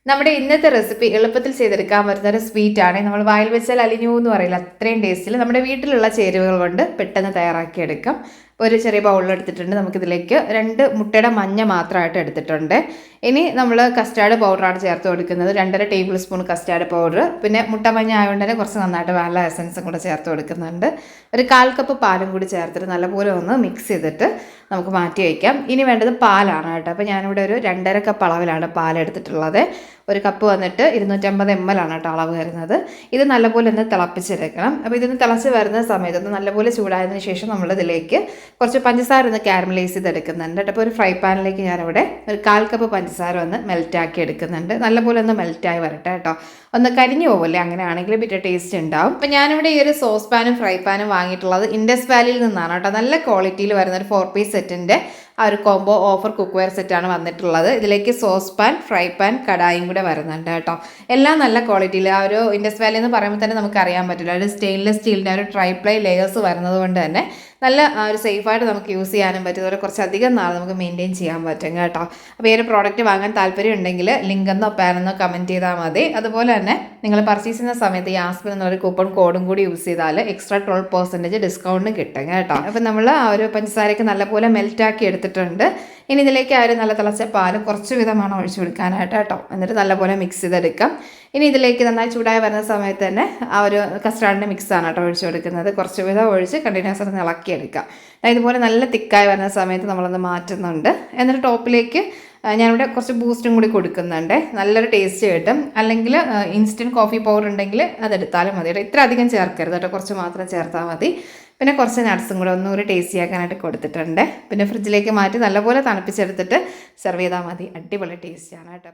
നമ്മുടെ ഇന്നത്തെ റെസിപ്പി എളുപ്പത്തിൽ ചെയ്തെടുക്കാൻ പറ്റുന്ന ഒരു സ്വീറ്റ് ആണ്. നമ്മൾ വായിൽ വെച്ചാൽ അലിഞ്ഞു എന്ന് പറയില്ല, അത്രയും ടേസ്റ്റിൽ നമ്മുടെ വീട്ടിലുള്ള ചേരുവകൾ കൊണ്ട് പെട്ടെന്ന് തയ്യാറാക്കിയെടുക്കാം. ഇപ്പോൾ ഒരു ചെറിയ ബൗളിലെടുത്തിട്ടുണ്ട്. നമുക്കിതിലേക്ക് 2 മുട്ടയുടെ മഞ്ഞ മാത്രമായിട്ട് എടുത്തിട്ടുണ്ട്. ഇനി നമ്മൾ കസ്റ്റാർഡ് പൗഡറാണ് ചേർത്ത് കൊടുക്കുന്നത്. 2.5 ടേബിൾ സ്പൂൺ കസ്റ്റാർഡ് പൗഡർ. പിന്നെ മുട്ട മഞ്ഞ ആയതുകൊണ്ട് തന്നെ കുറച്ച് നന്നായിട്ട് വാനില എസൻസും കൂടെ ചേർത്ത് കൊടുക്കുന്നുണ്ട്. ഒരു 1/4 കപ്പ് പാലും കൂടി ചേർത്തിട്ട് നല്ലപോലെ ഒന്ന് മിക്സ് ചെയ്തിട്ട് നമുക്ക് മാറ്റി വയ്ക്കാം. ഇനി വേണ്ടത് പാലാണ് കേട്ടോ. അപ്പോൾ ഞാനിവിടെ ഒരു 2.5 കപ്പ് അളവിലാണ് പാലെടുത്തിട്ടുള്ളത്. ഒരു കപ്പ് വന്നിട്ട് 250 ml ആണ് കേട്ടോ അളവ് വരുന്നത്. ഇത് നല്ലപോലെ ഒന്ന് തിളപ്പിച്ചെടുക്കണം. അപ്പോൾ ഇതൊന്ന് തിളച്ച് വരുന്ന സമയത്ത് ഒന്ന് നല്ലപോലെ ചൂടായതിനു ശേഷം നമ്മളിതിലേക്ക് കുറച്ച് പഞ്ചസാര ഒന്ന് കാരമലൈസ് ചെയ്തെടുക്കുന്നുണ്ട്. അപ്പോൾ ഒരു ഫ്രൈ പാനിലേക്ക് ഞാനിവിടെ ഒരു 1/4 കപ്പ് പഞ്ചസാര ഒന്ന് മെൽറ്റാക്കി എടുക്കുന്നുണ്ട്. നല്ലപോലെ ഒന്ന് മെൽറ്റായി വരട്ടെ കേട്ടോ. ഒന്ന് കരിഞ്ഞു പോകല്ലേ, അങ്ങനെയാണെങ്കിൽ ബിറ്റർ ടേസ്റ്റ് ഉണ്ടാവും. അപ്പോൾ ഞാനിവിടെ ഈ ഒരു സോസ് പാനും ഫ്രൈ പാനും വാങ്ങിയിട്ടുള്ളത് ഇൻഡസ് വാലിയിൽ നിന്നാണ് കേട്ടോ. നല്ല ക്വാളിറ്റിയിൽ വരുന്ന ഒരു 4 പീസ് സെറ്റിൻ്റെ ആ ഒരു കോംബോ ഓഫർ കുക്ക് വെയർ സെറ്റാണ് വന്നിട്ടുള്ളത്. ഇതിലേക്ക് സോസ് പാൻ, ഫ്രൈ പാൻ, കടായും കൂടെ വരുന്നുണ്ട് കേട്ടോ. എല്ലാം നല്ല ക്വാളിറ്റിയിൽ. ആ ഒരു ഇൻഡസ് വാലി എന്ന് പറയുമ്പോൾ തന്നെ നമുക്ക് അറിയാൻ പറ്റില്ല, ഒരു സ്റ്റെയിൻലെസ് സ്റ്റീലിൻ്റെ ഒരു ട്രൈപ്ലൈ ലെയേഴ്സ് വരുന്നത് കൊണ്ട് തന്നെ നല്ല ഒരു സേഫായിട്ട് നമുക്ക് യൂസ് ചെയ്യാനും പറ്റും. അതുപോലെ കുറച്ചധികം നാൾ നമുക്ക് മെയിൻറ്റെയിൻ ചെയ്യാൻ പറ്റും കേട്ടോ. അപ്പോൾ ഈ ഒരു പ്രോഡക്റ്റ് വാങ്ങാൻ താല്പര്യം ഉണ്ടെങ്കിൽ ലിങ്കെന്നോ പാനെന്നോ കമൻറ്റ് ചെയ്താൽ മതി. അതുപോലെ തന്നെ നിങ്ങൾ പർച്ചേസ് ചെയ്യുന്ന സമയത്ത് യാസ്മിൻ എന്നൊരു കൂപ്പൺ കോഡും കൂടി യൂസ് ചെയ്താൽ എക്സ്ട്രാ 12% ഡിസ്കൗണ്ട് കിട്ടും കേട്ടോ. അപ്പോൾ നമ്മൾ ആ ഒരു പഞ്ചസാരയ്ക്ക് നല്ലപോലെ മെൽറ്റാക്കി എടുത്തിട്ടുണ്ട്. ഇനി ഇതിലേക്ക് ആ ഒരു നല്ല തിളച്ച പാല് കുറച്ച് വിധമാണ് ഒഴിച്ചു കൊടുക്കാനായിട്ട് കേട്ടോ. എന്നിട്ട് നല്ലപോലെ മിക്സ് ചെയ്തെടുക്കാം. ഇനി ഇതിലേക്ക് നന്നായി ചൂടായി വരുന്ന സമയത്ത് തന്നെ ആ ഒരു കസ്റ്റാർഡിൻ്റെ മിക്സാണ് കേട്ടോ ഒഴിച്ചു കൊടുക്കുന്നത്. കുറച്ച് വിധം ഒഴിച്ച് കണ്ടിന്യൂസ് ആയിട്ട് ഇളക്കിയെടുക്കാം. ഇതുപോലെ നല്ല തിക്കായി വരുന്ന സമയത്ത് നമ്മളൊന്ന് മാറ്റുന്നുണ്ട്. എന്നിട്ട് ടോപ്പിലേക്ക് ഞാനിവിടെ കുറച്ച് ബൂസ്റ്റും കൂടി കൊടുക്കുന്നുണ്ട്. നല്ലൊരു ടേസ്റ്റ് കിട്ടും. അല്ലെങ്കിൽ ഇൻസ്റ്റൻറ്റ് കോഫി പൗഡർ ഉണ്ടെങ്കിൽ അതെടുത്താലും മതി കേട്ടോ. ഇത്ര അധികം ചേർക്കരുത് കേട്ടോ, കുറച്ച് മാത്രം ചേർത്താൽ മതി. പിന്നെ കുറച്ച് നട്ട്സും കൂടെ ഒന്നുകൂടി ടേസ്റ്റി ആക്കാനായിട്ട് കൊടുത്തിട്ടുണ്ട്. പിന്നെ ഫ്രിഡ്ജിലേക്ക് മാറ്റി നല്ലപോലെ തണുപ്പിച്ചെടുത്തിട്ട് സെർവ് ചെയ്താൽ മതി. അടിപൊളി ടേസ്റ്റിയാണ് കേട്ടോ.